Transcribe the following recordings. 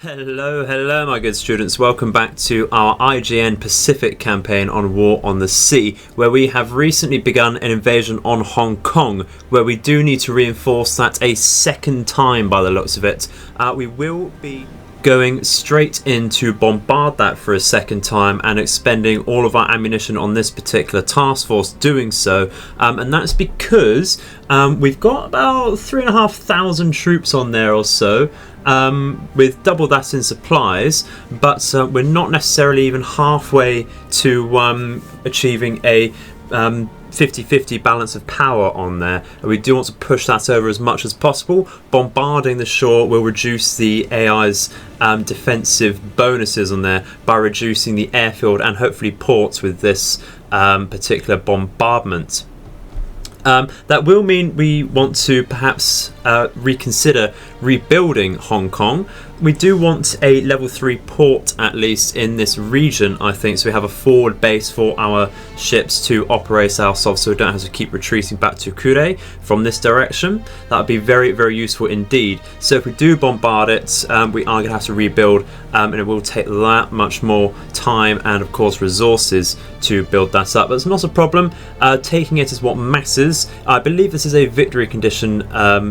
Hello my good students, welcome back to our IJN Pacific campaign on War on the Sea, where we have recently begun an invasion on Hong Kong, where we do need to reinforce that a second time by the looks of it. We will be going straight in to bombard that for a second time and expending all of our ammunition on this particular task force doing so, and that's because we've got about 3,500 troops on there or so, with double that in supplies, but we're not necessarily even halfway to achieving a 50-50 balance of power on there, and we do want to push that over as much as possible. Bombarding the shore will reduce the AI's defensive bonuses on there by reducing the airfield and hopefully ports with this particular bombardment. That will mean we want to perhaps reconsider rebuilding Hong Kong. We do want a level 3 port at least in this region, I think, so we have a forward base for our ships to operate ourselves, so we don't have to keep retreating back to Kure from this direction. That would be very, very useful indeed. So if we do bombard it, we are going to have to rebuild, and it will take that much more time and of course resources to build that up. But it's not a problem. Taking it is what matters. I believe this is a victory condition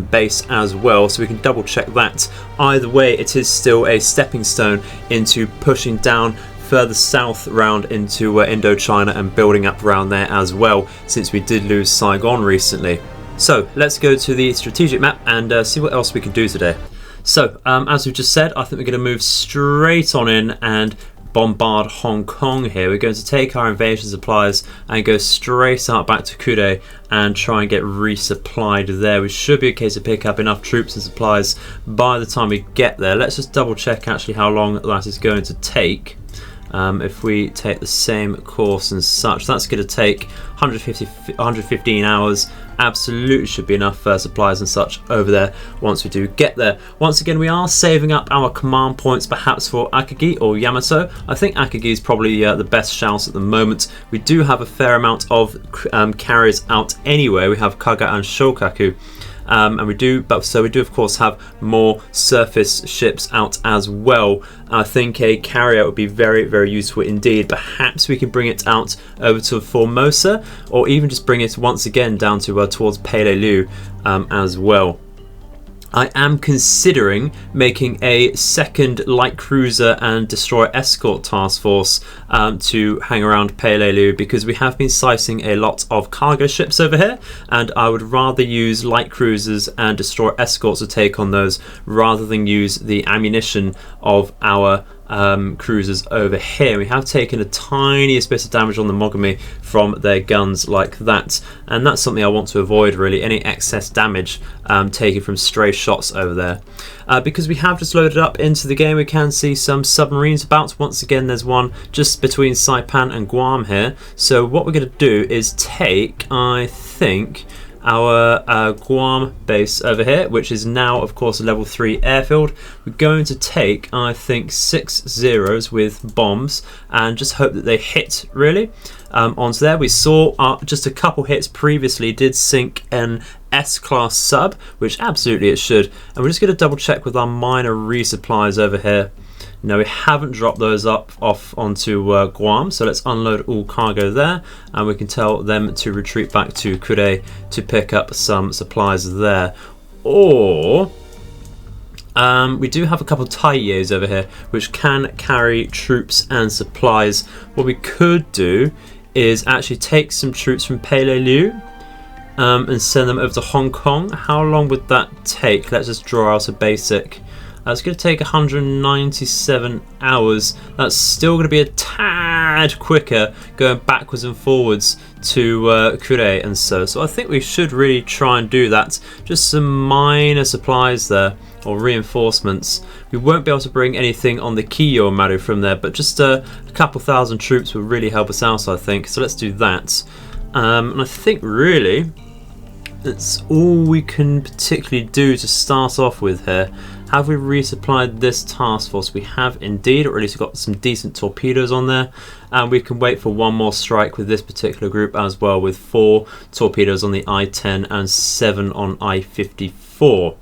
base as well, so we can double check that. Either way, it is still a stepping stone into pushing down further south round into Indochina and building up around there as well, since we did lose Saigon recently. So let's go to the strategic map and see what else we can do today. So as we've just said, I think we're going to move straight on in and bombard Hong Kong here. We're going to take our invasion supplies and go straight out back to Kure and try and get resupplied there. We should be a case of pick up enough troops and supplies by the time we get there. Let's just double check actually how long that is going to take. If we take the same course and such, that's going to take 115 hours. Absolutely should be enough for supplies and such over there once we do get there. Once again, we are saving up our command points perhaps for Akagi or Yamato. I think Akagi is probably the best shout at the moment. We do have a fair amount of carriers out anyway. We have Kaga and Shokaku. And we do of course have more surface ships out as well. I think a carrier would be very, very useful indeed. Perhaps we can bring it out over to Formosa, or even just bring it once again down to towards Peleliu as well. I am considering making a second light cruiser and destroyer escort task force to hang around Peleliu, because we have been sighting a lot of cargo ships over here, and I would rather use light cruisers and destroyer escorts to take on those rather than use the ammunition of our cruisers over here. We have taken a tiniest bit of damage on the Mogami from their guns like that, and that's something I want to avoid really, any excess damage taken from stray shots over there. Because we have just loaded up into the game, we can see some submarines about. Once again, there's one just between Saipan and Guam here. So what we're going to do is take, I think, our Guam base over here, which is now of course a level 3 airfield. We're going to take, I think, 6 zeros with bombs and just hope that they hit really onto there. We saw just a couple hits previously did sink an S-class sub, which absolutely it should, and we're just going to double check with our minor resupplies over here. Now we haven't dropped those off onto Guam, so let's unload all cargo there, and we can tell them to retreat back to Kure to pick up some supplies there. Or we do have a couple of Taiyes over here which can carry troops and supplies. What we could do is actually take some troops from Peleliu and send them over to Hong Kong. How long would that take? Let's just draw out a basic. It's going to take 197 hours. That's still going to be a tad quicker going backwards and forwards to Kure and so I think we should really try and do that. Just some minor supplies there, or reinforcements. We won't be able to bring anything on the Kiyo Maru from there, but just a couple thousand troops will really help us out, I think. So let's do that. And I think really that's all we can particularly do to start off with here. Have we resupplied this task force? We have indeed, or at least we've got some decent torpedoes on there, and we can wait for one more strike with this particular group as well, with 4 torpedoes on the I-10 and 7 on I-54.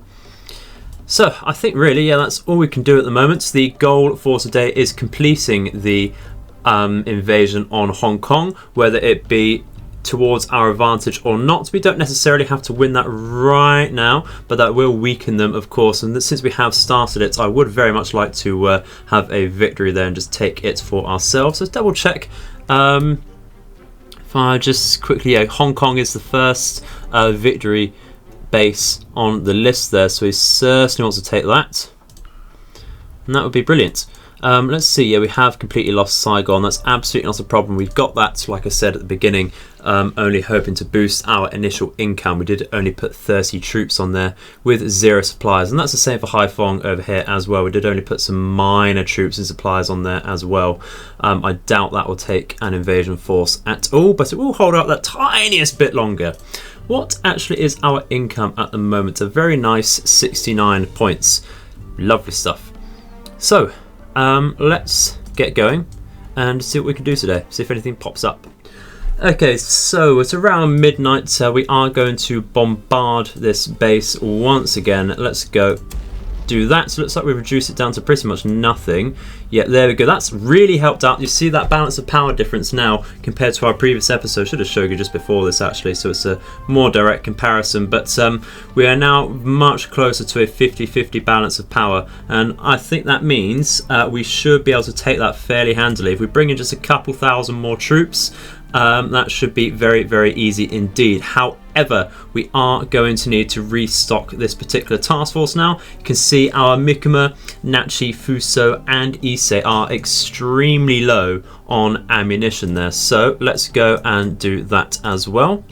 So I think really, yeah, that's all we can do at the moment. The goal for today is completing the invasion on Hong Kong, whether it be towards our advantage or not. We don't necessarily have to win that right now, but that will weaken them, of course. And since we have started it, I would very much like to have a victory there and just take it for ourselves. Let's double check. If I just quickly, yeah, Hong Kong is the first victory base on the list there, so he certainly wants to take that, and that would be brilliant. Let's see, yeah, we have completely lost Saigon. That's absolutely not a problem. We've got that, like I said at the beginning, only hoping to boost our initial income. We did only put 30 troops on there with 0 supplies, and that's the same for Haiphong over here as well. We did only put some minor troops and supplies on there as well. I doubt that will take an invasion force at all, but it will hold out that tiniest bit longer. What actually is our income at the moment? A very nice 69 points. Lovely stuff. So let's get going and see what we can do today, see if anything pops up. Okay, so it's around midnight, so we are going to bombard this base once again. Let's go do that. So it looks like we've reduced it down to pretty much nothing. Yeah, there we go. That's really helped out. You see that balance of power difference now compared to our previous episode. Should have showed you just before this actually, so it's a more direct comparison. But we are now much closer to a 50-50 balance of power, and I think that means we should be able to take that fairly handily. If we bring in just a couple thousand more troops, that should be very, very easy indeed. However, we are going to need to restock this particular task force now. You can see our Mikuma, Nachi, Fuso and Ise are extremely low on ammunition there. So let's go and do that as well.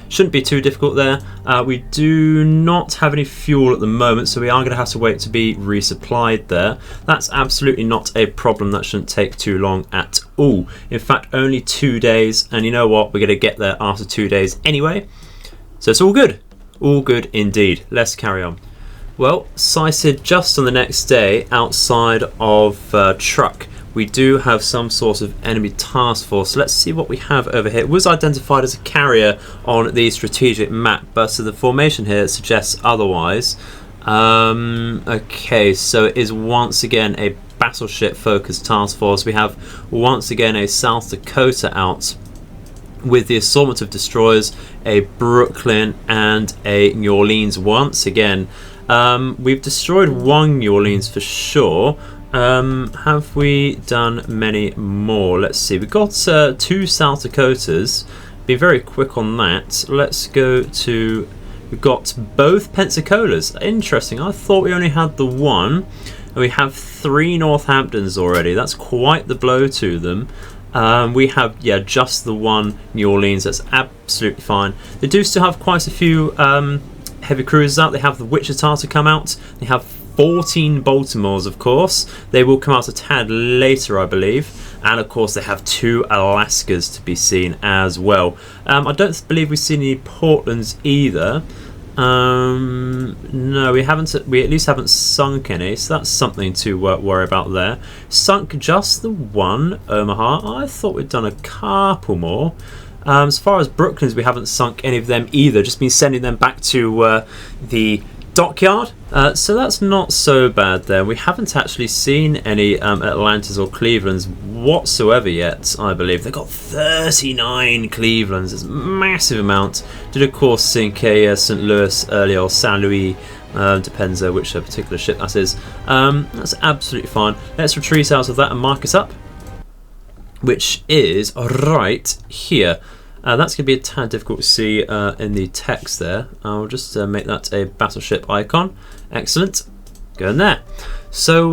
Shouldn't be too difficult there. We do not have any fuel at the moment, so we are going to have to wait to be resupplied there. That's absolutely not a problem. That shouldn't take too long at all. In fact, only 2 days, and you know what? We're going to get there after 2 days anyway. So it's all good. All good indeed. Let's carry on. Well, sighted just on the next day outside of Truck, we do have some sort of enemy task force. Let's see what we have over here. It was identified as a carrier on the strategic map, but so the formation here suggests otherwise. Okay, so it is once again a battleship focused task force. We have once again a South Dakota out with the assortment of destroyers, a Brooklyn and a New Orleans once again. We've destroyed one New Orleans for sure. Have we done many more? Let's see. We've got 2 South Dakotas. Be very quick on that. Let's go to... We've got both Pensacola's. Interesting. I thought we only had the one. And we have 3 Northamptons already. That's quite the blow to them. We have, yeah, just the one New Orleans. That's absolutely fine. They do still have quite a few heavy cruisers out. They have the Wichita to come out. They have 14 Baltimores, of course. They will come out a tad later, I believe. And of course, they have 2 Alaskas to be seen as well. I don't believe we've seen any Portlands either. No, we haven't. We at least haven't sunk any, so that's something to worry about there. Sunk just the one Omaha. I thought we'd done a couple more. As far as Brooklyns, we haven't sunk any of them either. Just been sending them back to the dockyard, so that's not so bad there. We haven't actually seen any Atlantas or Clevelands whatsoever yet, I believe. They've got 39 Clevelands. It's a massive amount. Did of course sink a St. Louis earlier, or Saint Louis, depends which particular ship that is. That's absolutely fine. Let's retreat out of that and mark it up, which is right here. That's going to be a tad difficult to see in the text there. I'll just make that a battleship icon. Excellent. Go in there. So,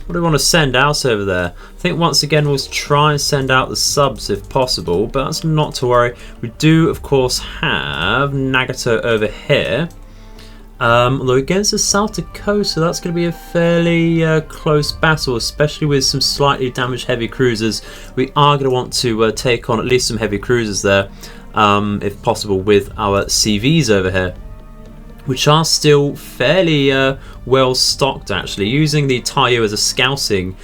what do we want to send out over there? I think once again we'll try and send out the subs if possible, but that's not to worry. We do, of course, have Nagato over here. Although against the South Dakota, that's going to be a fairly close battle, especially with some slightly damaged heavy cruisers. We are going to want to take on at least some heavy cruisers there, if possible, with our CVs over here, which are still fairly well stocked actually, using the Taiyo as a scouting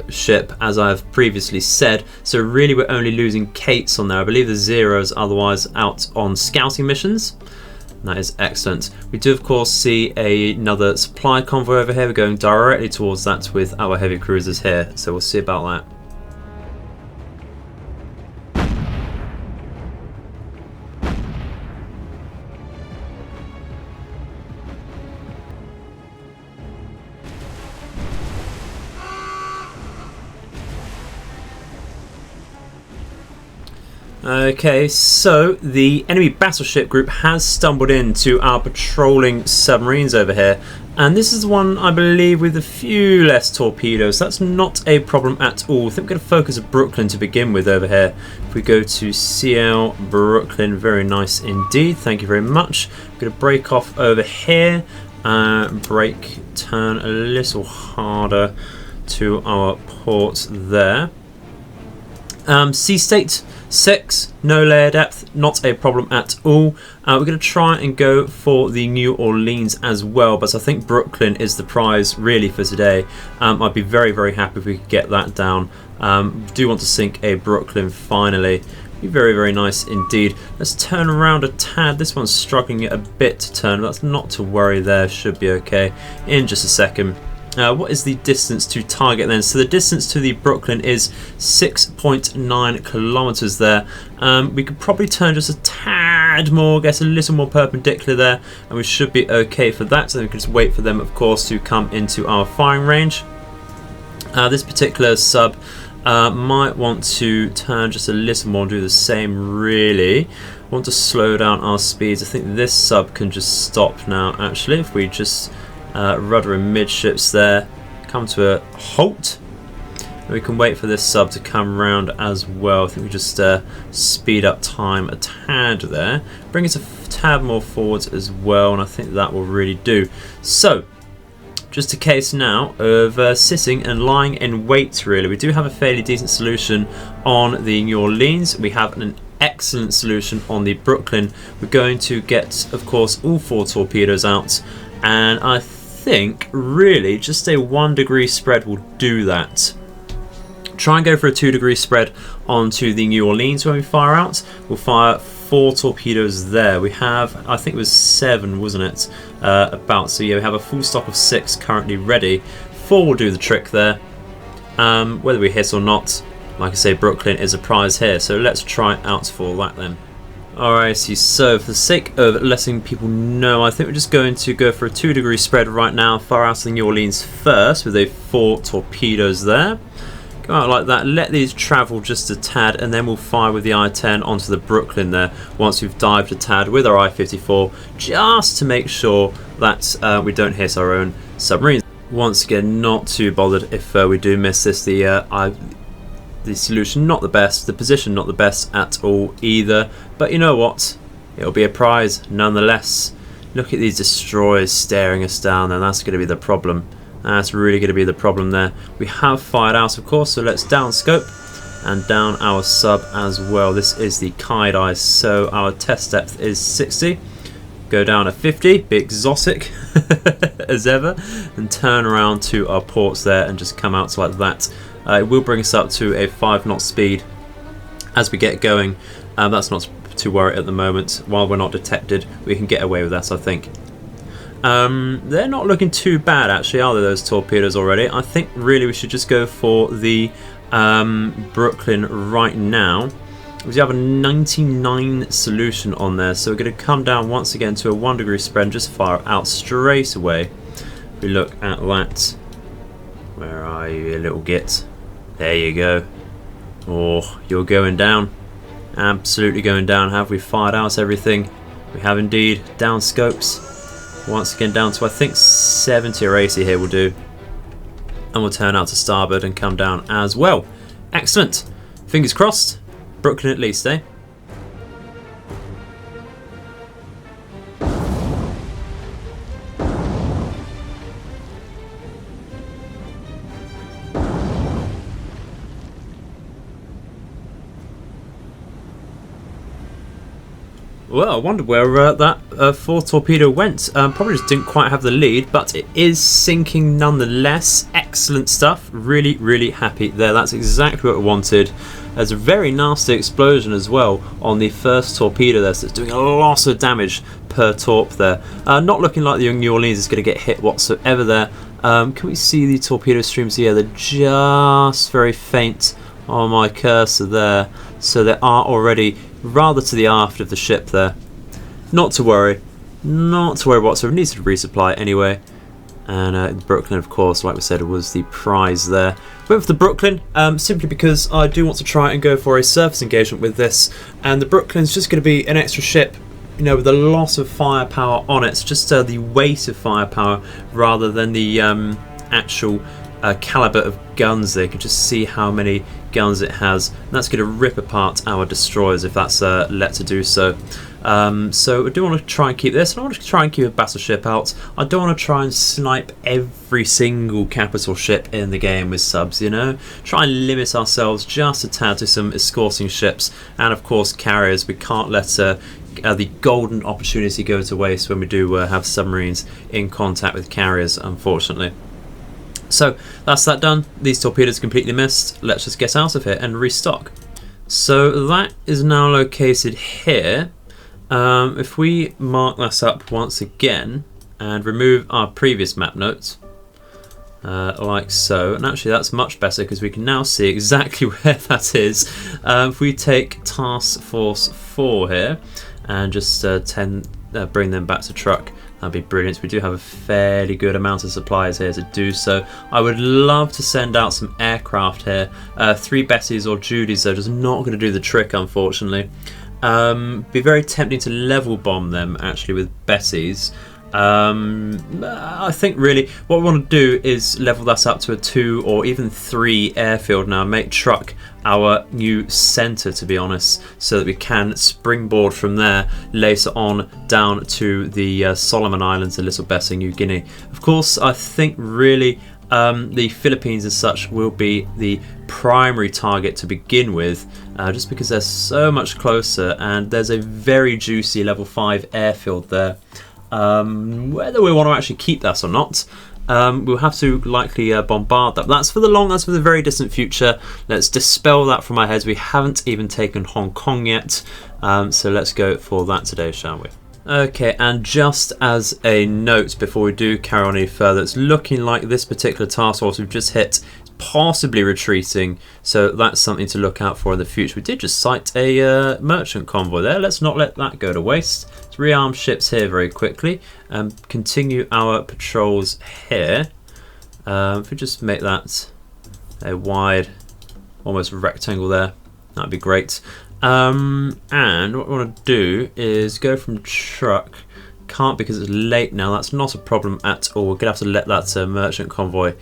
ship, as I've previously said. So really we're only losing Kates on there. I believe the Zero's otherwise out on scouting missions. That is excellent. We do of course see another supply convoy over here. We're going directly towards that with our heavy cruisers here, so we'll see about that. Okay, so the enemy battleship group has stumbled into our patrolling submarines over here, and this is the one I believe with a few less torpedoes. That's not a problem at all. I think we're going to focus on Brooklyn to begin with over here. If we go to CL Brooklyn, very nice indeed, thank you very much. I'm going to break off over here, brake, turn a little harder to our port there. Sea state 6, no layer depth, not a problem at all. We're going to try and go for the New Orleans as well, but I think Brooklyn is the prize really for today. I'd be very, very happy if we could get that down. Do want to sink a Brooklyn finally. Be very, very nice indeed. Let's turn around a tad. This one's struggling a bit to turn, but that's not to worry there. Should be okay in just a second. What is the distance to target then? So the distance to the Brooklyn is 6.9 kilometers there. We could probably turn just a tad more, get a little more perpendicular there, and we should be okay for that. So we can just wait for them, of course, to come into our firing range. This particular sub might want to turn just a little more and do the same really. Want to slow down our speeds. I think this sub can just stop now actually if we just rudder and midships there, come to a halt. We can wait for this sub to come round as well. I think we just speed up time a tad there, bring it a tad more forwards as well, and I think that will really do. So just a case now of sitting and lying in wait really. We do have a fairly decent solution on the New Orleans. We have an excellent solution on the Brooklyn. We're going to get, of course, all 4 torpedoes out, and I think really just a 1 degree spread will do that. Try and go for a 2 degree spread onto the New Orleans when we fire out. We'll fire 4 torpedoes there. We have, I think it was 7, wasn't it? About, so yeah, we have a full stock of 6 currently ready. 4 will do the trick there. Whether we hit or not, like I say, Brooklyn is a prize here, so let's try out for that then. Alrighty, so for the sake of letting people know, I think we're just going to go for a 2 degree spread right now, fire out of the New Orleans first with a 4 torpedoes there. Go out like that, let these travel just a tad, and then we'll fire with the I-10 onto the Brooklyn there once we've dived a tad with our I-54, just to make sure that we don't hit our own submarines. Once again, not too bothered if we do miss this. The solution not the best, the position not the best at all either, but you know what, it'll be a prize nonetheless. Look at these destroyers staring us down, and that's going to be the problem. That's really going to be the problem there. We have fired out, of course, so let's down scope and down our sub as well. This is the Kite Eye, so our test depth is 60. Go down to 50, be exotic as ever, and turn around to our ports there and just come out like that. It will bring us up to a 5 knot speed as we get going. That's not to worry at the moment. While we're not detected, we can get away with that, I think. They're not looking too bad actually, are they, those torpedoes already? I think really we should just go for the Brooklyn right now. We have a 99 solution on there, so we're going to come down once again to a 1 degree spread and just fire out straight away. If we look at that, where are you, you little git? There you go. Oh, you're going down. Absolutely going down. Have we fired out everything? We have indeed. Down scopes. Once again down to I think 70 or 80 here will do. And we'll turn out to starboard and come down as well. Excellent. Fingers crossed. Brooklyn at least, eh? Well, I wonder where that 4th torpedo went. Probably just didn't quite have the lead, but it is sinking nonetheless. Excellent stuff. Really, really happy there. That's exactly what I wanted. There's a very nasty explosion as well on the first torpedo there, so it's doing a lot of damage per torp there. Not looking like the New Orleans is going to get hit whatsoever there. Can we see the torpedo streams here? They're just very faint on my cursor there, so they are already rather to the aft of the ship there. Not to worry whatsoever. It needs to resupply anyway. And Brooklyn, of course, like we said, was the prize there. Went for the Brooklyn simply because I do want to try and go for a surface engagement with this, and the Brooklyn's just going to be an extra ship, you know, with a lot of firepower on it. It's just the weight of firepower rather than the actual caliber of guns there. You can just see how many guns it has, and that's going to rip apart our destroyers if that's let to do so. So I do want to try and keep this, and I want to try and keep a battleship out. I don't want to try and snipe every single capital ship in the game with subs, you know. Try and limit ourselves just a tad to some escorting ships, and of course carriers. We can't let the golden opportunity go to waste when we do have submarines in contact with carriers, unfortunately. So that's that done. These torpedoes completely missed. Let's just get out of here and restock. So that is now located here. If we mark this up once again and remove our previous map notes, like so, and actually that's much better because we can now see exactly where that is. If we take Task Force 4 here and just bring them back to truck, that'd be brilliant. We do have a fairly good amount of supplies here to do so. I would love to send out some aircraft here. 3 Bessies or Judys though, just not going to do the trick, unfortunately. Be very tempting to level bomb them actually with Bessies. I think really what we want to do is level that up to a 2 or even 3 airfield now, make truck our new centre, to be honest, so that we can springboard from there later on down to the Solomon Islands, a Little Bessie, New Guinea. Of course, I think really the Philippines and such will be the primary target to begin with, just because they're so much closer and there's a very juicy level 5 airfield there. Whether we want to actually keep that or not, we'll have to likely bombard that. That's for the very distant future. Let's dispel that from our heads. We haven't even taken Hong Kong yet, so let's go for that today, shall we? Okay, and just as a note before we do carry on any further, it's looking like this particular task force we've just hit is possibly retreating, so that's something to look out for in the future. We did just sight a merchant convoy there. Let's not let that go to waste. Let's rearm ships here very quickly and continue our patrols here. If we just make that a wide, almost rectangle there, that'd be great. And what we want to do is go from truck. Can't because it's late now. That's not a problem at all. We're gonna have to let that merchant convoy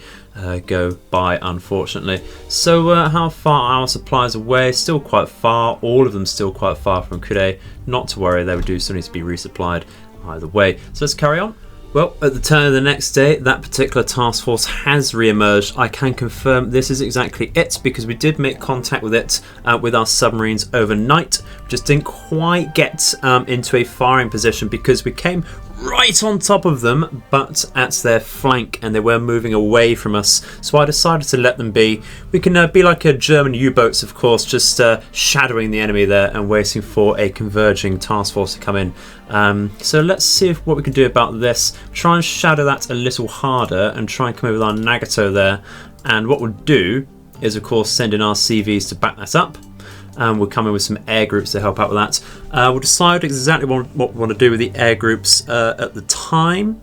go by, unfortunately. So how far are our supplies away? Still quite far. All of them still quite far from Kude. Not to worry, they would do still need to be resupplied either way. So let's carry on. Well, at the turn of the next day, that particular task force has re-emerged. I can confirm this is exactly it because we did make contact with it with our submarines overnight. We just didn't quite get into a firing position because we came right on top of them, but at their flank, and they were moving away from us. So I decided to let them be. We can be like a German U-boats, of course, just shadowing the enemy there and waiting for a converging task force to come in. So let's see what we can do about this. Try and shadow that a little harder and try and come over with our Nagato there. And what we'll do is, of course, send in our CVs to back that up. We'll come in with some air groups to help out with that. We'll decide exactly what we want to do with the air groups at the time.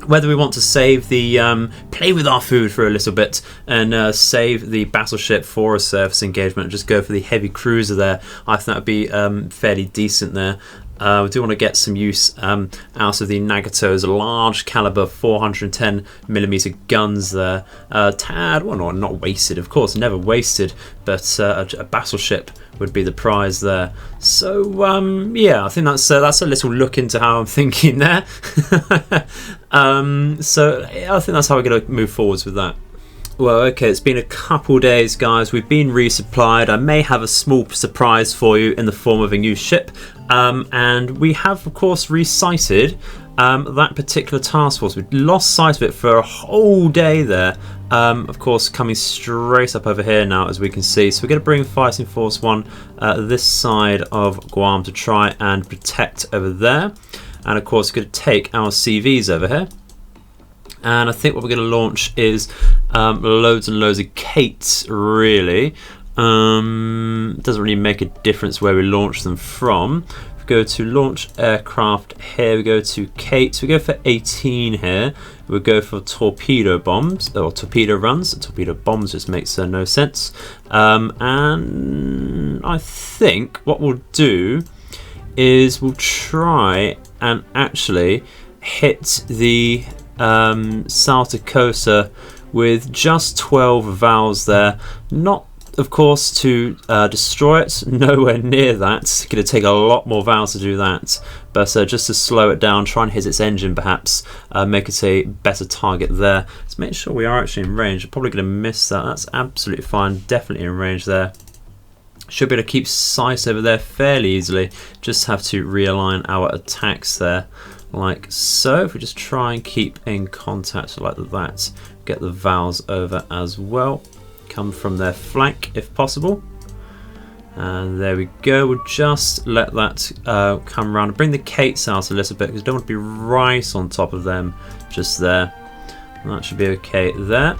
Whether we want to save the play with our food for a little bit and save the battleship for a surface engagement and just go for the heavy cruiser there. I think that would be fairly decent there. We do want to get some use out of the Nagato's large caliber 410mm guns there. Tad, well, not wasted, of course, never wasted, but a battleship would be the prize there. So yeah, I think that's a little look into how I'm thinking there. So I think that's how we're going to move forwards with that. Well, okay, it's been a couple days, guys. We've been resupplied. I may have a small surprise for you in the form of a new ship. And we have, of course, resighted that particular task force. We lost sight of it for a whole day there. Of course, coming straight up over here now, as we can see. So we're going to bring Fighting Force 1 this side of Guam to try and protect over there. And of course, we're going to take our CVs over here. And I think what we're going to launch is loads and loads of Kates, really. Doesn't really make a difference where we launch them from. We go to launch aircraft here, we go to Kates, we go for 18 here. We'll go for torpedo bombs, or torpedo runs. Torpedo bombs just makes no sense. And I think what we'll do is we'll try and actually hit the South Dakota with just 12 valves there. Not, of course, to destroy it, nowhere near that. It's going to take a lot more valves to do that, but just to slow it down, try and hit its engine perhaps, make it a better target there. Let's make sure we are actually in range. I'm probably going to miss that. That's absolutely fine, definitely in range there. Should be able to keep sight over there fairly easily, just have to realign our attacks there, like so. If we just try and keep in contact like that, get the valves over as well. Come from their flank if possible, and there we go. We'll just let that come around and bring the Kates out a little bit, because I don't want to be right on top of them just there. That should be okay there.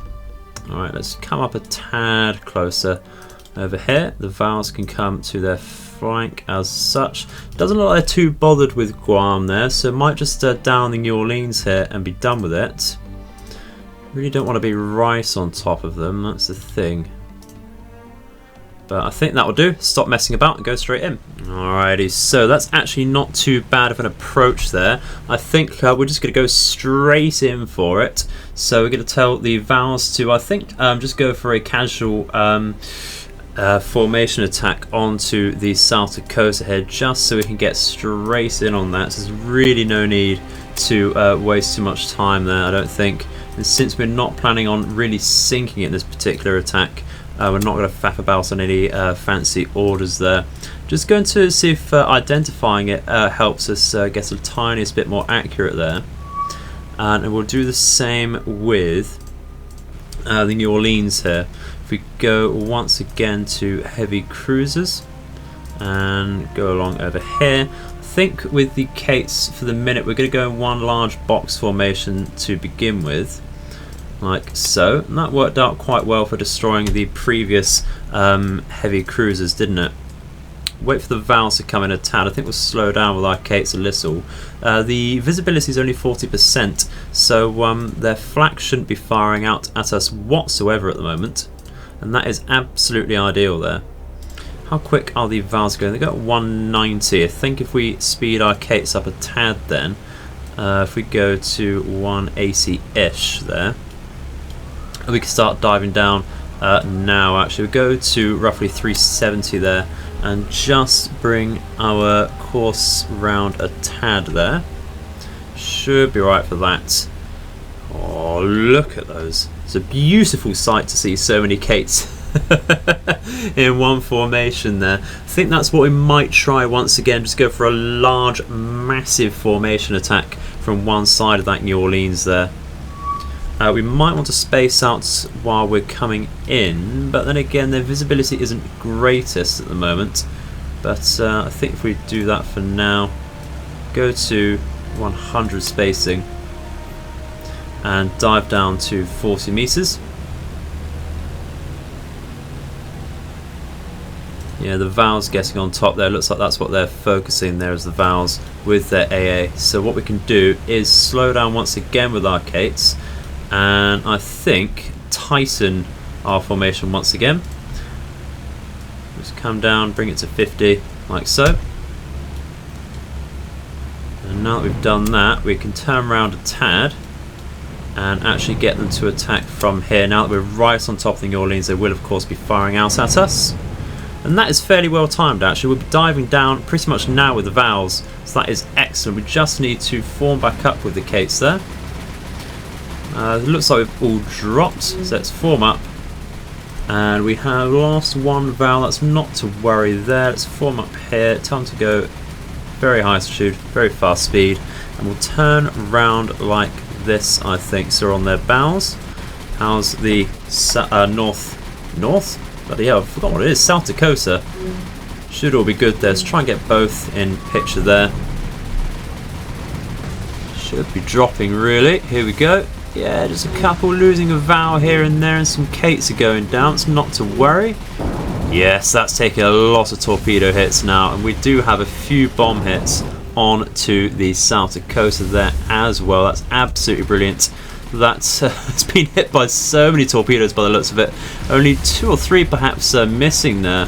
Alright, let's come up a tad closer over here. The valves can come to their flank as such. Doesn't look like they're too bothered with Guam there, so might just down the New Orleans here and be done with it. Really don't want to be right on top of them, that's the thing. But I think that will do. Stop messing about and go straight in. Alrighty, so that's actually not too bad of an approach there. I think we're just going to go straight in for it. So we're going to tell the valves to, I think, just go for a casual formation attack onto the South Dakota here, just so we can get straight in on that. So there's really no need to waste too much time there, I don't think. And since we're not planning on really sinking it in this particular attack, we're not going to faff about on any fancy orders there. Just going to see if identifying it helps us get a tiniest bit more accurate there. And we'll do the same with the New Orleans here. If we go once again to heavy cruisers and go along over here. I think with the Kates for the minute we're going to go in one large box formation to begin with, like so. And that worked out quite well for destroying the previous heavy cruisers, didn't it? Wait for the valves to come in a tad. I think we'll slow down with our Kates a little. The visibility is only 40%, so their flak shouldn't be firing out at us whatsoever at the moment, and that is absolutely ideal there. How quick are the valves going? They got 190. I think if we speed our Kates up a tad then, if we go to 180-ish there, we can start diving down now. Actually, we go to roughly 370 there, and just bring our course round a tad there. Should be right for that. Oh, look at those. It's a beautiful sight to see so many Kates in one formation there. I think that's what we might try once again. Just go for a large, massive formation attack from one side of that New Orleans there. We might want to space out while we're coming in, but then again their visibility isn't greatest at the moment. But I think if we do that for now, go to 100 spacing and dive down to 40 meters. Yeah, the valves getting on top there, looks like that's what they're focusing there, as the valves with their AA. So what we can do is slow down once again with our Kates, and I think tighten our formation once again. Just come down, bring it to 50 like so. And now that we've done that, we can turn around a tad and actually get them to attack from here. Now that we're right on top of the New Orleans, they will of course be firing out at us. And that is fairly well timed actually. We'll be diving down pretty much now with the valves, so that is excellent. We just need to form back up with the Kates there. It looks like we've all dropped, so let's form up. And we have lost one valve, that's not to worry there. Let's form up here, time to go very high altitude, very fast speed, and we'll turn round like this, I think. So we're on their bows. How's the north? Bloody hell, I forgot what it is. South Dakota. Should all be good there. Let's try and get both in picture there. Should be dropping really. Here we go. Yeah, just a couple losing a vowel here and there, and some Kates are going down. It's not to worry. Yes, that's taking a lot of torpedo hits now, and we do have a few bomb hits onto the South Dakota there as well. That's absolutely brilliant. That's it's been hit by so many torpedoes by the looks of it. Only 2 or 3 perhaps missing there.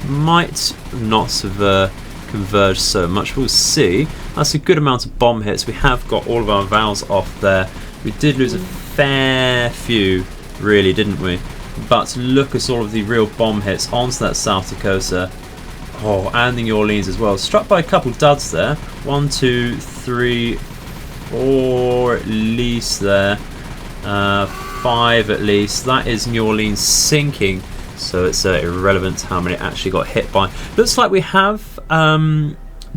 Might not have converged so much. We'll see. That's a good amount of bomb hits. We have got all of our vowels off there. We did lose a fair few, really, didn't we? But look at all of the real bomb hits onto that South Dakota. Oh, and the New Orleans as well. Struck by a couple duds there. 1, 2, 3, 4 at least there. 5 at least. That is New Orleans sinking. So it's irrelevant how many actually got hit by. Looks like we have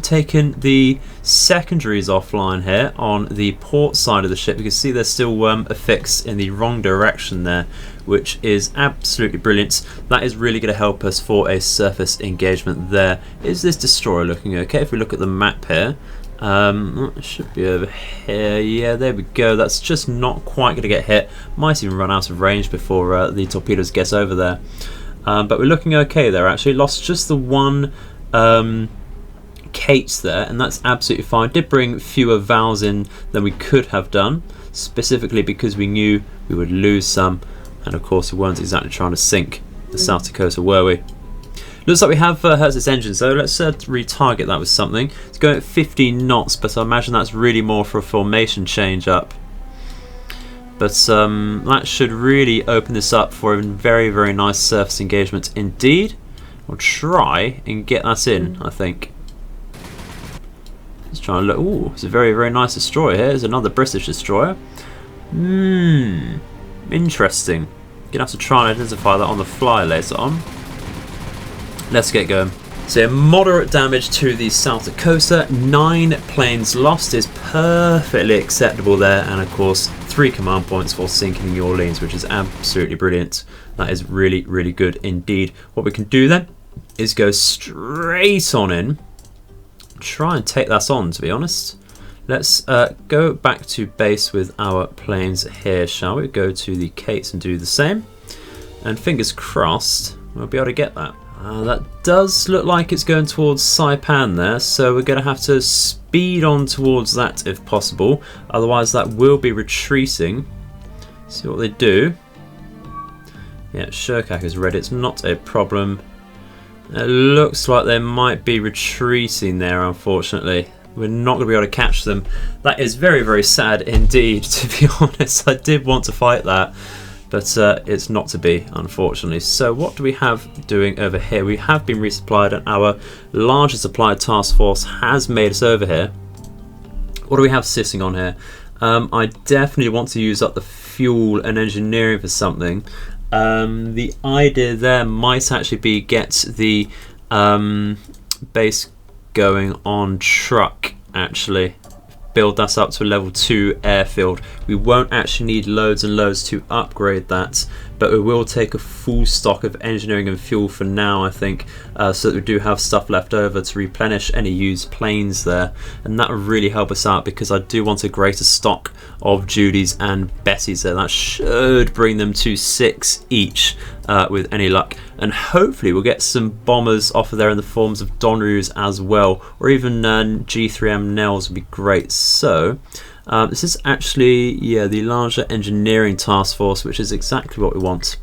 taken the secondaries offline here on the port side of the ship. You can see they're still affixed in the wrong direction there, which is absolutely brilliant. That is really going to help us for a surface engagement there. Is this destroyer looking okay? If we look at the map here, it should be over here. Yeah, there we go. That's just not quite going to get hit. Might even run out of range before the torpedoes get over there. But we're looking okay there actually. Lost just the one Kates there, and that's absolutely fine. Did bring fewer vowels in than we could have done, specifically because we knew we would lose some, and of course we weren't exactly trying to sink the South Dakota, were we? Looks like we have hurt its engine, so let's retarget that with something. It's going at 15 knots, but I imagine that's really more for a formation change up. But that should really open this up for a very, very nice surface engagement indeed. We'll try and get that in, I think. Let's try and look. Ooh, it's a very, very nice destroyer here. There's another British destroyer. Interesting. Gonna have to try and identify that on the fly later on. Let's get going. So moderate damage to the South Dakota. 9 planes lost is perfectly acceptable there, and of course 3 command points for sinking New Orleans, which is absolutely brilliant. That is really, really good indeed. What we can do then is go straight on in. Try and take that on, to be honest. Let's go back to base with our planes here, shall we? Go to the Kates and do the same. And fingers crossed, we'll be able to get that. That does look like it's going towards Saipan there, so we're going to have to speed on towards that if possible. Otherwise that will be retreating. See what they do. Yeah, Shirkak is ready. It's not a problem. It looks like they might be retreating there, unfortunately. We're not going to be able to catch them. That is very, very sad indeed, to be honest. I did want to fight that, but it's not to be, unfortunately. So what do we have doing over here? We have been resupplied, and our larger supply task force has made us over here. What do we have sitting on here? I definitely want to use up the fuel and engineering for something. The idea there might actually be get the base going on truck, actually. Build that up to a level 2 airfield. We won't actually need loads and loads to upgrade that, but we will take a full stock of engineering and fuel for now, I think, so that we do have stuff left over to replenish any used planes there, and that will really help us out because I do want a greater stock of Judys and Bettys there. That should bring them to 6 each with any luck, and hopefully we'll get some bombers off of there in the forms of Donrus as well, or even G3M Nels would be great. So this is actually, yeah, the larger engineering task force, which is exactly what we want.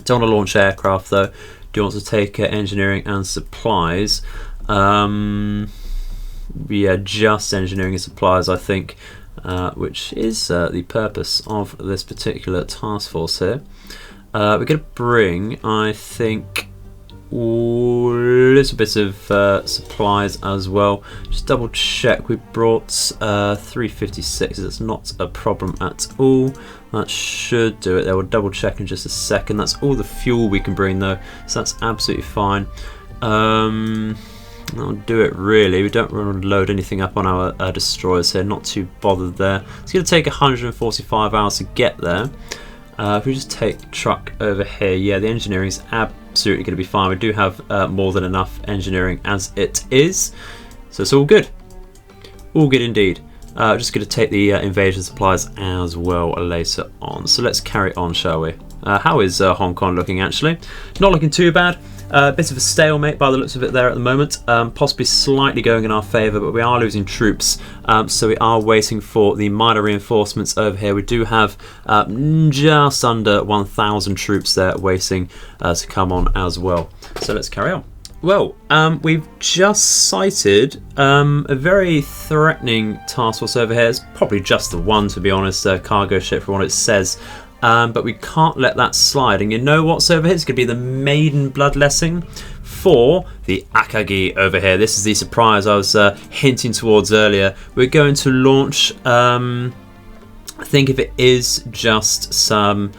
Don't want to launch aircraft though. Do want to take engineering and supplies. Yeah, just engineering and supplies, I think, which is the purpose of this particular task force here. We're going to bring, I think, a little bit of supplies as well. Just double check, we brought 356. That's not a problem at all. That should do it there. We'll double check in just a second. That's all the fuel we can bring though, so that's absolutely fine. That'll do it really. We don't want to load anything up on our destroyers here, not too bothered there. It's going to take 145 hours to get there. If we just take truck over here, yeah, the engineering is absolutely going to be fine. We do have more than enough engineering as it is, so it's all good. All good indeed. Just going to take the invasion supplies as well later on. So let's carry on, shall we? How is Hong Kong looking actually? Not looking too bad. Bit of a stalemate by the looks of it there at the moment. Possibly slightly going in our favour, but we are losing troops. So we are waiting for the minor reinforcements over here. We do have just under 1,000 troops there waiting to come on as well. So let's carry on. Well, we've just sighted a very threatening task force over here. It's probably just the one, to be honest, cargo ship for what it says. But we can't let that slide. And you know what's over here? It's going to be the maiden bloodletting for the Akagi over here. This is the surprise I was hinting towards earlier. We're going to launch, I think if it is just some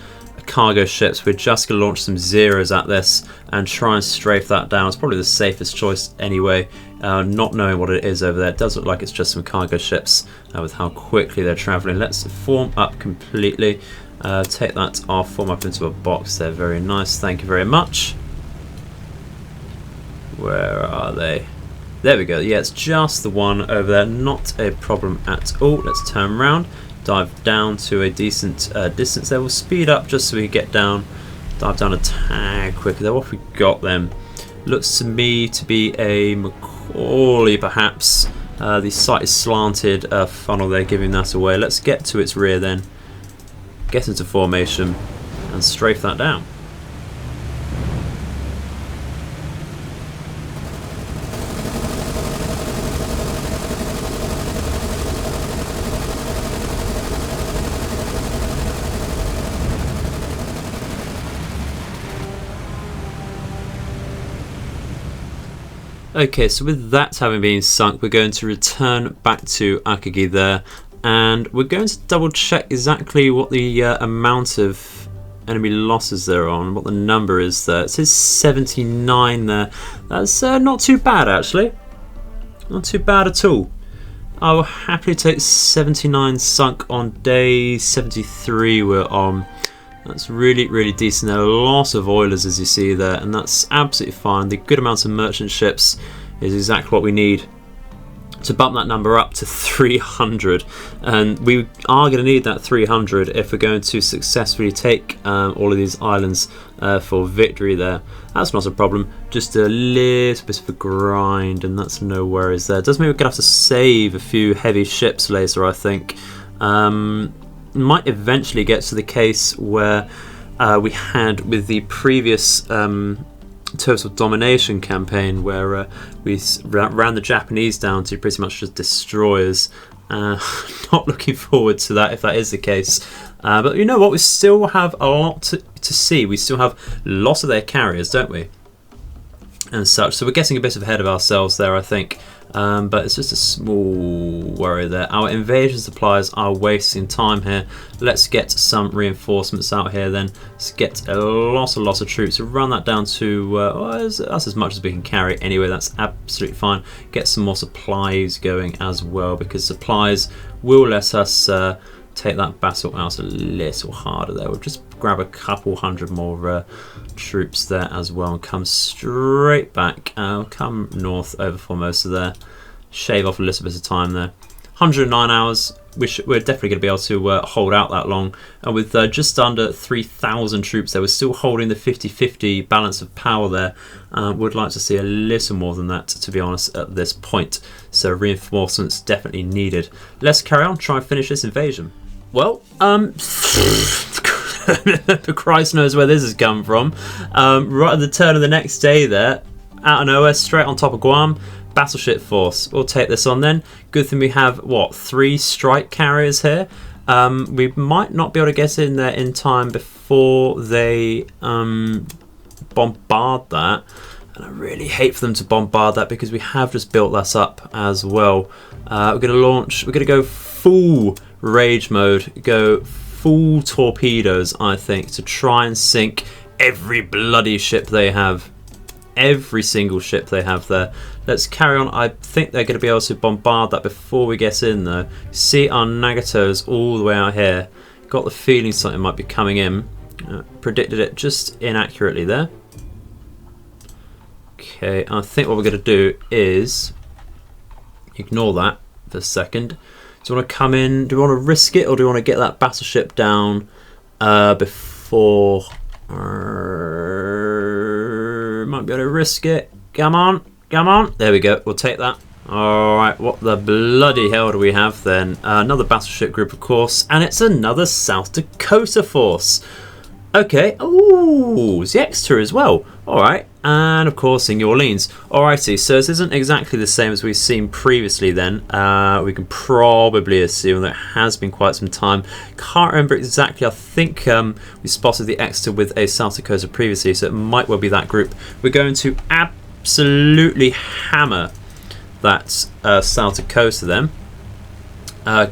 cargo ships, we're just going to launch some zeros at this and try and strafe that down. It's probably the safest choice anyway, not knowing what it is over there. It does look like it's just some cargo ships with how quickly they're traveling. Let's form up completely. Take that off, form up into a box there. Very nice, thank you very much. Where are they? There we go. Yeah, it's just the one over there, not a problem at all. Let's turn around, dive down to a decent distance there. We'll speed up just so we can get down, dive down a tag quicker there. What have we got then? Looks to me to be a Macaulay perhaps. The sight is slanted funnel there, giving that away. Let's get to its rear then. Get into formation and strafe that down. Okay, so with that having been sunk, we're going to return back to Akagi there. And we're going to double check exactly what the amount of enemy losses there are on, what the number is there. It says 79 there. That's not too bad actually. Not too bad at all. I will happily take 79 sunk on day 73 we're on. That's really, really decent. There are lots of oilers as you see there, and that's absolutely fine. The good amount of merchant ships is exactly what we need to bump that number up to 300, and we are going to need that 300 if we're going to successfully take all of these islands for victory there. That's not a problem, just a little bit of a grind, and that's no worries there. It does mean we're going to have to save a few heavy ships later, I think. Might eventually get to the case where we had with the previous total domination campaign, where we ran the Japanese down to pretty much just destroyers. Not looking forward to that if that is the case, but you know what, we still have a lot to see. We still have lots of their carriers, don't we, and such, so we're getting a bit ahead of ourselves there, I think. But it's just a small worry there. Our invasion supplies are wasting time here. Let's get some reinforcements out here then. Let's get a lot of troops. Run that down to that's as much as we can carry anyway. That's absolutely fine. Get some more supplies going as well, because supplies will let us take that battle out a little harder there. We'll just grab a couple hundred more troops there as well and come straight back. Come north over Formosa there. Shave off a little bit of time there. 109 hours. We're definitely going to be able to hold out that long. And with just under 3,000 troops there, we're still holding the 50-50 balance of power there. Would like to see a little more than that, to be honest, at this point. So reinforcements definitely needed. Let's carry on, try and finish this invasion. Well, Christ knows where this has come from. Right at the turn of the next day there, out of nowhere, straight on top of Guam, battleship force. We'll take this on then. Good thing we have, what, 3 strike carriers here. We might not be able to get in there in time before they bombard that. And I really hate for them to bombard that, because we have just built that up as well. We're going to go full rage mode, go full torpedoes, I think, to try and sink every bloody ship they have. every single ship they have there. Let's carry on. I think they're going to be able to bombard that before we get in though. See our Nagato's all the way out here. Got the feeling something might be coming in. Predicted it just inaccurately there. Okay, I think what we're going to do is ignore that for a second. Do you want to come in? Do we want to risk it, or do we want to get that battleship down before? Might be able to risk it. Come on, come on. There we go. We'll take that. All right. What the bloody hell do we have then? Another battleship group, of course, and it's another South Dakota force. Okay. Ooh, it's the Exeter as well. All right. And of course in New Orleans. Alrighty, so this isn't exactly the same as we've seen previously then. We can probably assume that it has been quite some time. Can't remember exactly. I think we spotted the Exeter with a South Dakota previously, so it might well be that group. We're going to absolutely hammer that South Dakota then.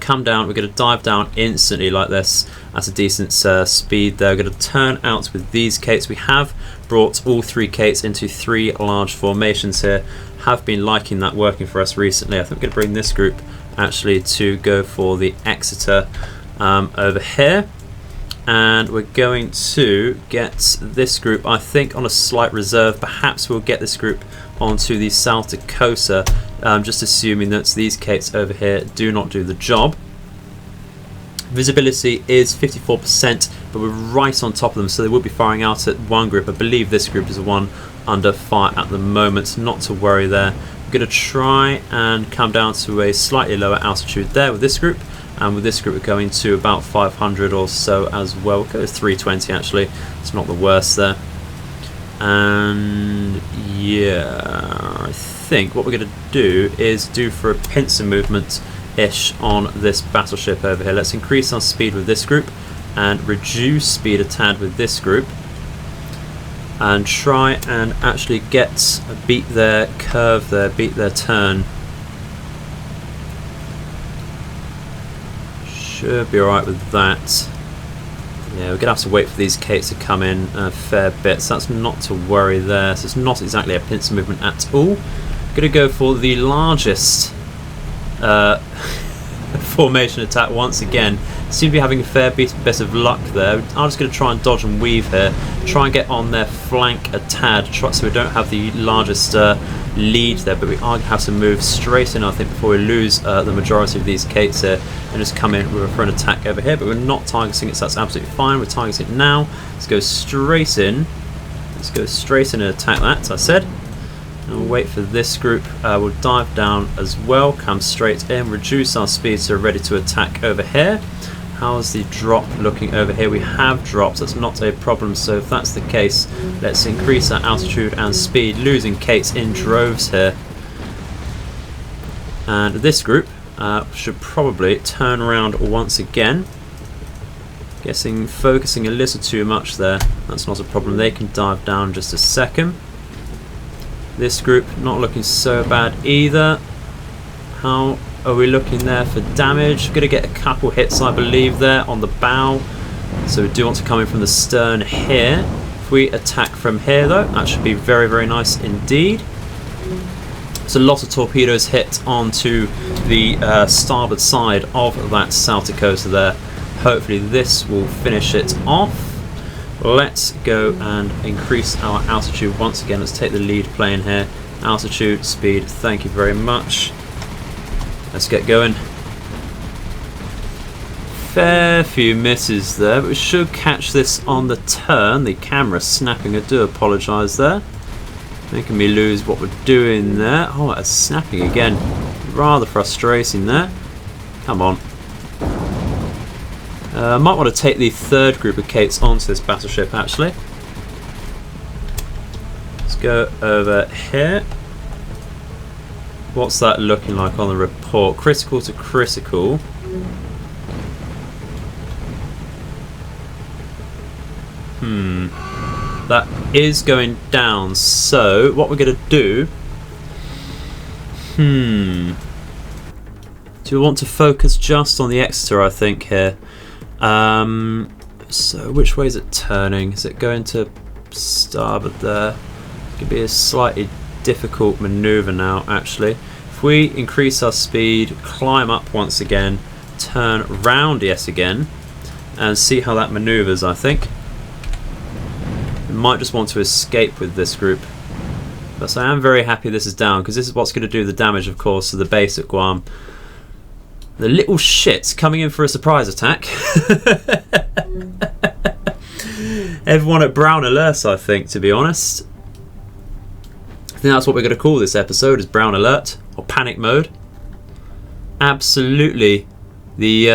Come down, we're going to dive down instantly like this at a decent speed there. We're going to turn out with these Kates. We have brought all 3 Kates into 3 large formations here. Have been liking that working for us recently. I think we're going to bring this group actually to go for the Exeter over here. And we're going to get this group, I think, on a slight reserve. Perhaps we'll get this group onto the South Dakota, just assuming that these Kates over here do not do the job. Visibility is 54%, but we're right on top of them, so they will be firing out at one group. I believe this group is the one under fire at the moment, not to worry there. I'm going to try and come down to a slightly lower altitude there with this group, and with this group we're going to about 500 or so as well. We'll go to 320 actually, it's not the worst there. And yeah, I think what we're going to do is do for a pincer movement ish on this battleship over here. Let's increase our speed with this group and reduce speed a tad with this group, and try and actually beat their curve there, beat their turn. Should be alright with that. Yeah, we're going to have to wait for these Kates to come in a fair bit, so that's not to worry there. So it's not exactly a pincer movement at all. Going to go for the largest formation attack once again. Seem to be having a fair bit of luck there. I'm just going to try and dodge and weave here. Try and get on their flank a tad, so we don't have the largest lead there, but we are going to have to move straight in, I think, before we lose the majority of these Kates here, and just come in for an attack over here. But we're not targeting it, so that's absolutely fine. We're targeting it now. Let's go straight in. Let's go straight in and attack that, as I said. And we'll wait for this group. We'll dive down as well, come straight in, reduce our speed so we're ready to attack over here. How's the drop looking over here? We have dropped, that's not a problem, so if that's the case, let's increase our altitude and speed, losing Kates in droves here. And this group should probably turn around once again. Guessing focusing a little too much there, that's not a problem, they can dive down in just a second. This group not looking so bad either. How are we looking there for damage? Going to get a couple hits, I believe, there on the bow. So we do want to come in from the stern here. If we attack from here, though, that should be very, very nice indeed. So a lot of torpedoes hit onto the starboard side of that South Dakota there. Hopefully this will finish it off. Let's go and increase our altitude once again. Let's take the lead plane here. Altitude, speed, thank you very much. Let's get going. Fair few misses there, but we should catch this on the turn. The camera snapping, I do apologise there. Making me lose what we're doing there. Oh, it's snapping again. Rather frustrating there. Come on. Might want to take the third group of Kates onto this battleship actually. Let's go over here. What's that looking like on the report? Critical to critical. That is going down, so what we're going to do... Do we want to focus just on the Exeter, I think, here? So which way is it turning? Is it going to starboard there? Could be a slightly difficult maneuver now, actually. If we increase our speed, climb up once again, turn round yes again, and see how that maneuvers, I think. We might just want to escape with this group. But I am very happy this is down, because this is what's going to do the damage, of course, to the base at Guam. The little shit's coming in for a surprise attack. Everyone at Brown Alert, I think, to be honest. I think that's what we're going to call this episode, is Brown Alert, or Panic Mode. Absolutely the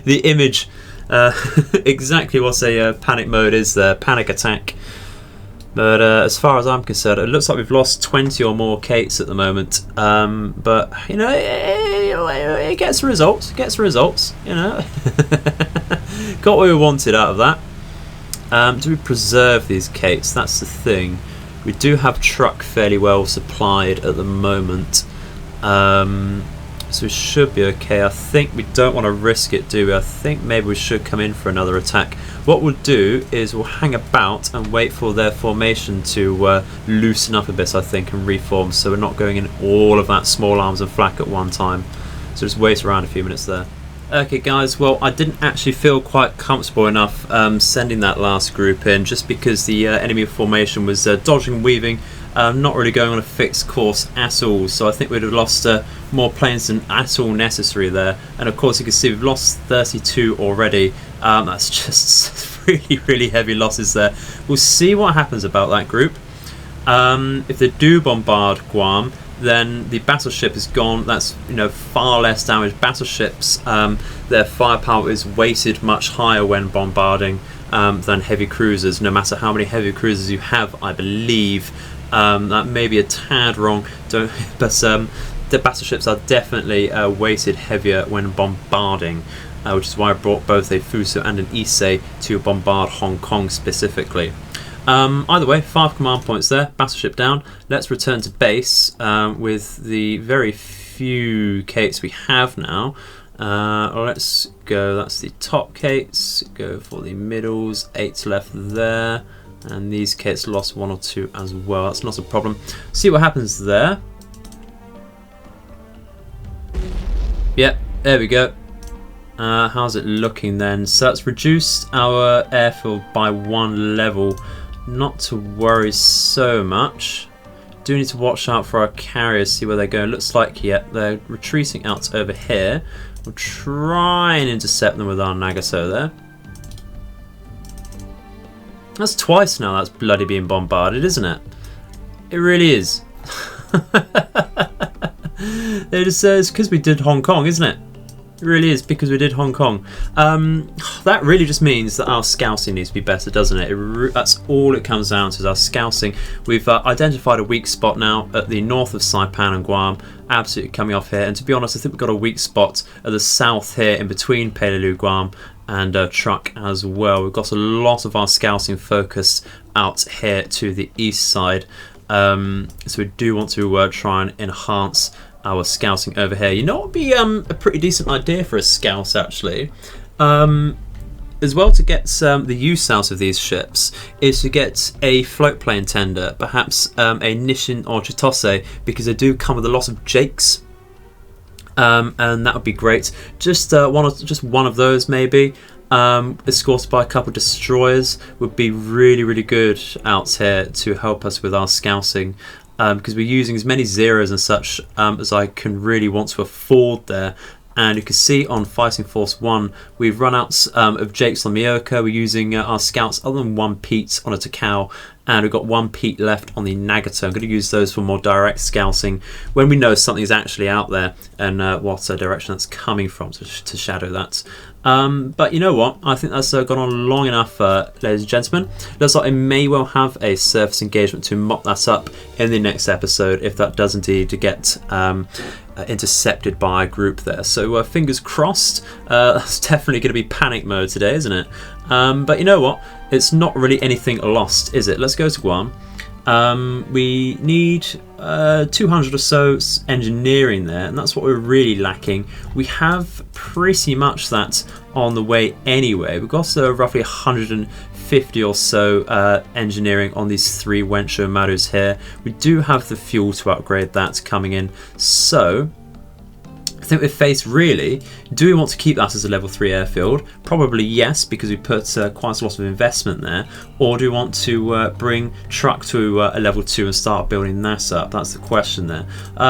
the image, exactly what a panic mode is there, panic attack. But as far as I'm concerned, it looks like we've lost 20 or more Kates at the moment. But, you know, it gets results. It gets results, you know. Got what we wanted out of that. Do we preserve these Kates? That's the thing. We do have truck fairly well supplied at the moment. So we should be okay. I think we don't want to risk it, do we? I think maybe we should come in for another attack. What we'll do is we'll hang about and wait for their formation to loosen up a bit, I think, and reform, so we're not going in all of that small arms and flak at one time. So just wait around a few minutes there. Okay guys, well I didn't actually feel quite comfortable enough sending that last group in, just because the enemy formation was dodging and weaving, not really going on a fixed course at all, so I think we'd have lost more planes than at all necessary there. And of course you can see we've lost 32 already. That's just really heavy losses there. We'll see what happens about that group. If they do bombard Guam, then the battleship is gone. That's, you know, far less damage. Battleships, their firepower is weighted much higher when bombarding than heavy cruisers, no matter how many heavy cruisers you have, I believe. That may be a tad wrong, but the battleships are definitely weighted heavier when bombarding, which is why I brought both a Fuso and an Issei to bombard Hong Kong specifically. Either way, 5 command points there, battleship down. Let's return to base with the very few Kates we have now. Let's go, that's the top Kates, go for the middles, 8 left there, and these Kates lost 1 or 2 as well, that's not a problem. See what happens there. Yep, there we go. How's it looking then? So that's reduced our airfield by 1 level. Not to worry so much. Do need to watch out for our carriers, see where they're going. Looks like, yeah, they're retreating out over here. We'll try and intercept them with our Nagato there. That's twice now that's bloody being bombarded, isn't it? It really is. It's because we did Hong Kong, isn't it? It really is, because we did Hong Kong. That really just means that our scouting needs to be better, doesn't it? That's all it comes down to, is our scouting. We've identified a weak spot now at the north of Saipan and Guam, absolutely coming off here. And to be honest, I think we've got a weak spot at the south here, in between Peleliu, Guam, and Truk as well. We've got a lot of our scouting focused out here to the east side. So we do want to try and enhance our scouting over here. You know what would be a pretty decent idea for a scout, actually, as well, to get the use out of these ships, is to get a float plane tender, perhaps a Nishin or Chitose, because they do come with a lot of Jakes, and that would be great. Just one of those maybe, escorted by a couple of destroyers, would be really good out here to help us with our scouting. Because we're using as many zeros and such as I can really want to afford there. And you can see on Fighting Force 1, we've run out of Jakes on Myoka. We're using our scouts other than 1 Pete on a Takao, and we've got 1 Pete left on the Nagato. I'm going to use those for more direct scouting when we know something's actually out there and what direction that's coming from, to shadow that. But you know what? I think that's gone on long enough, ladies and gentlemen. Looks like I may well have a surface engagement to mop that up in the next episode, if that does indeed get intercepted by a group there. So fingers crossed. That's definitely going to be panic mode today, isn't it? But you know what? It's not really anything lost, is it? Let's go to Guam. We need 200 or so engineering there, and that's what we're really lacking. We have pretty much that on the way anyway. We've got roughly 150 or so engineering on these 3 Wensho Marus here. We do have the fuel to upgrade that coming in, so I think we're faced really, do we want to keep that as a level 3 airfield? Probably yes, because we put quite a lot of investment there. Or do we want to bring truck to a level 2 and start building that up? That's the question there.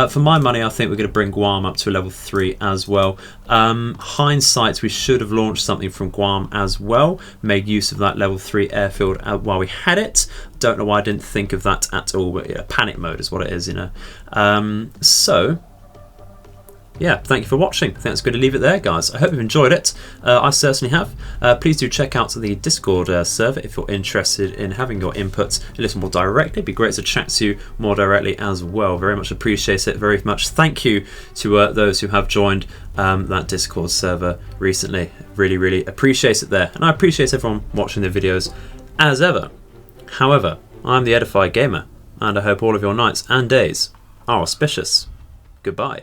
For my money, I think we're going to bring Guam up to a level 3 as well. Hindsight, we should have launched something from Guam as well, made use of that level 3 airfield while we had it. Don't know why I didn't think of that at all, but yeah, panic mode is what it is, you know. So yeah, thank you for watching. I think it's good to leave it there, guys. I hope you've enjoyed it. I certainly have. Please do check out the Discord server if you're interested in having your input a little more directly. It'd be great to chat to you more directly as well. Very much appreciate it. Very much thank you to those who have joined that Discord server recently. Really, really appreciate it there. And I appreciate everyone watching the videos as ever. However, I'm the Edified Gamer, and I hope all of your nights and days are auspicious. Goodbye.